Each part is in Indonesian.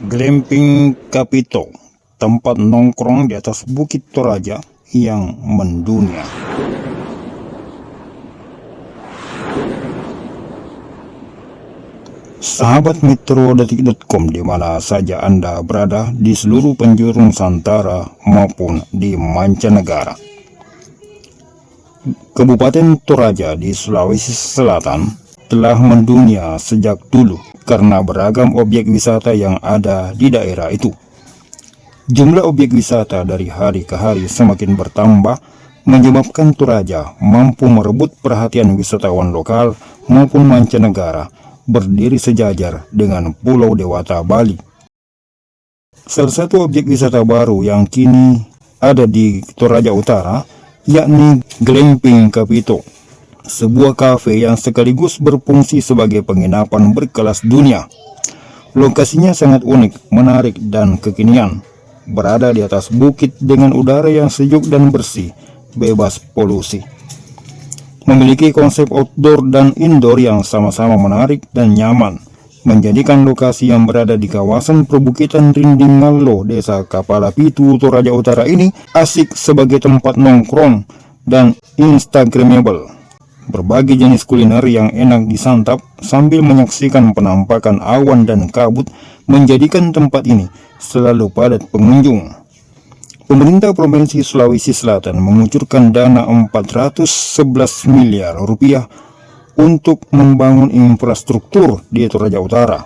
Glamping Kapito, tempat nongkrong di atas Bukit Toraja yang mendunia. Sahabat Metrodetik.com di mana saja Anda berada di seluruh penjuru Nusantara maupun di mancanegara. Kabupaten Toraja di Sulawesi Selatan telah mendunia sejak dulu karena beragam objek wisata yang ada di daerah itu. Jumlah objek wisata dari hari ke hari semakin bertambah, menyebabkan Toraja mampu merebut perhatian wisatawan lokal maupun mancanegara, berdiri sejajar dengan Pulau Dewata, Bali. Salah satu objek wisata baru yang kini ada di Toraja Utara yakni Glamping Kapito, sebuah kafe yang sekaligus berfungsi sebagai penginapan berkelas dunia. Lokasinya sangat unik, menarik, dan kekinian. Berada di atas bukit dengan udara yang sejuk dan bersih, bebas polusi. Memiliki konsep outdoor dan indoor yang sama-sama menarik dan nyaman, menjadikan lokasi yang berada di kawasan perbukitan Rinding Ngallo, Desa Kapala Pitu, Toraja Utara ini asik sebagai tempat nongkrong dan instagramable. Berbagai jenis kuliner yang enak disantap sambil menyaksikan penampakan awan dan kabut menjadikan tempat ini selalu padat pengunjung. Pemerintah Provinsi Sulawesi Selatan mengucurkan dana 411 miliar rupiah untuk membangun infrastruktur di Toraja Utara.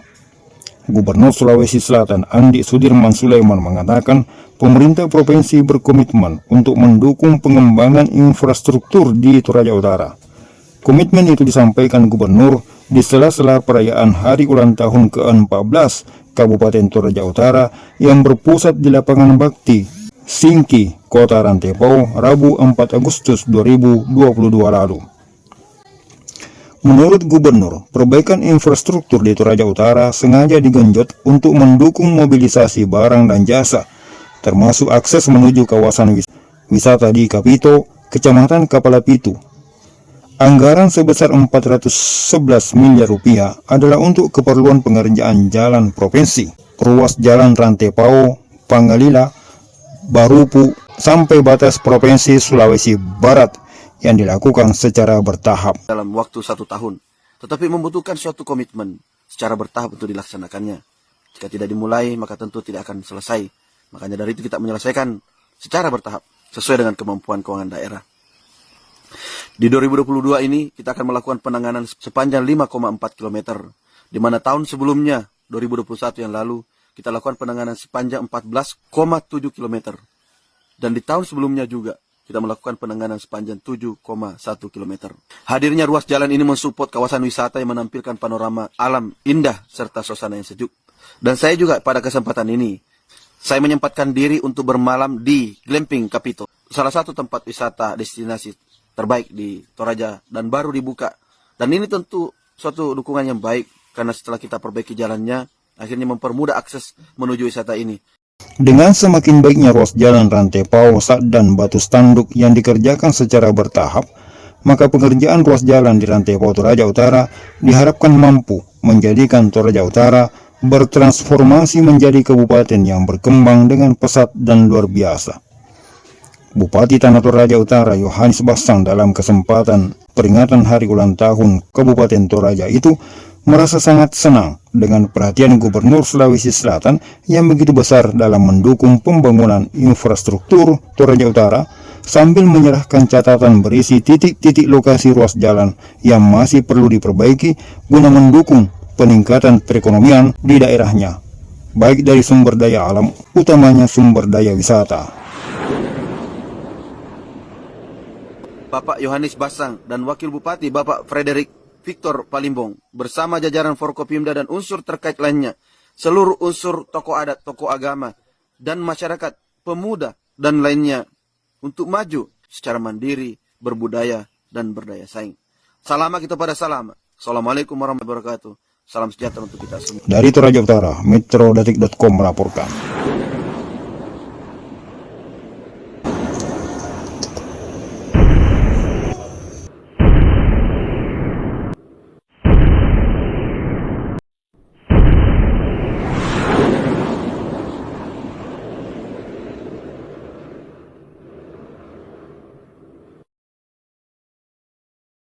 Gubernur Sulawesi Selatan Andi Sudirman Sulaiman mengatakan pemerintah provinsi berkomitmen untuk mendukung pengembangan infrastruktur di Toraja Utara. Komitmen itu disampaikan Gubernur di sela-sela perayaan Hari Ulang Tahun ke-14 Kabupaten Toraja Utara yang berpusat di Lapangan Bakti Singki, Kota Rantepao, Rabu 4 Agustus 2022 lalu. Menurut Gubernur, perbaikan infrastruktur di Toraja Utara sengaja digenjot untuk mendukung mobilisasi barang dan jasa, termasuk akses menuju kawasan wisata di Kapito, Kecamatan Kapala Pitu. Anggaran sebesar 411 miliar rupiah adalah untuk keperluan pengerjaan jalan provinsi, ruas jalan Rantepao, Pangalila, Barupu, sampai batas Provinsi Sulawesi Barat yang dilakukan secara bertahap. Dalam waktu 1 tahun, tetapi membutuhkan suatu komitmen secara bertahap untuk dilaksanakannya. Jika tidak dimulai, maka tentu tidak akan selesai. Makanya dari itu kita menyelesaikan secara bertahap, sesuai dengan kemampuan keuangan daerah. Di 2022 ini, kita akan melakukan penanganan sepanjang 5,4 km, di mana tahun sebelumnya, 2021 yang lalu, kita lakukan penanganan sepanjang 14,7 km. Dan di tahun sebelumnya juga, kita melakukan penanganan sepanjang 7,1 km. Hadirnya ruas jalan ini mensupport kawasan wisata yang menampilkan panorama alam indah serta suasana yang sejuk. Dan saya juga pada kesempatan ini, saya menyempatkan diri untuk bermalam di Glamping Kapito, salah satu tempat wisata destinasi terbaik di Toraja dan baru dibuka. Dan ini tentu suatu dukungan yang baik, karena setelah kita perbaiki jalannya, akhirnya mempermudah akses menuju wisata ini. Dengan semakin baiknya ruas jalan Rantepao dan batu standuk yang dikerjakan secara bertahap, maka pengerjaan ruas jalan di Rantepao Toraja Utara diharapkan mampu menjadikan Toraja Utara bertransformasi menjadi kabupaten yang berkembang dengan pesat dan luar biasa. Bupati Tanah Toraja Utara Yohanes Basang dalam kesempatan peringatan Hari Ulang Tahun Kabupaten Toraja itu merasa sangat senang dengan perhatian Gubernur Sulawesi Selatan yang begitu besar dalam mendukung pembangunan infrastruktur Toraja Utara, sambil menyerahkan catatan berisi titik-titik lokasi ruas jalan yang masih perlu diperbaiki guna mendukung peningkatan perekonomian di daerahnya, baik dari sumber daya alam, utamanya sumber daya wisata. Bapak Yohanes Basang dan Wakil Bupati Bapak Frederick Victor Palimbong bersama jajaran Forkopimda dan unsur terkait lainnya, seluruh unsur tokoh adat, tokoh agama, dan masyarakat, pemuda, dan lainnya untuk maju secara mandiri, berbudaya, dan berdaya saing. Salam kita pada salam. Assalamualaikum warahmatullahi wabarakatuh. Salam sejahtera untuk kita semua. Dari Toraja Utara, Metrodetik.com melaporkan.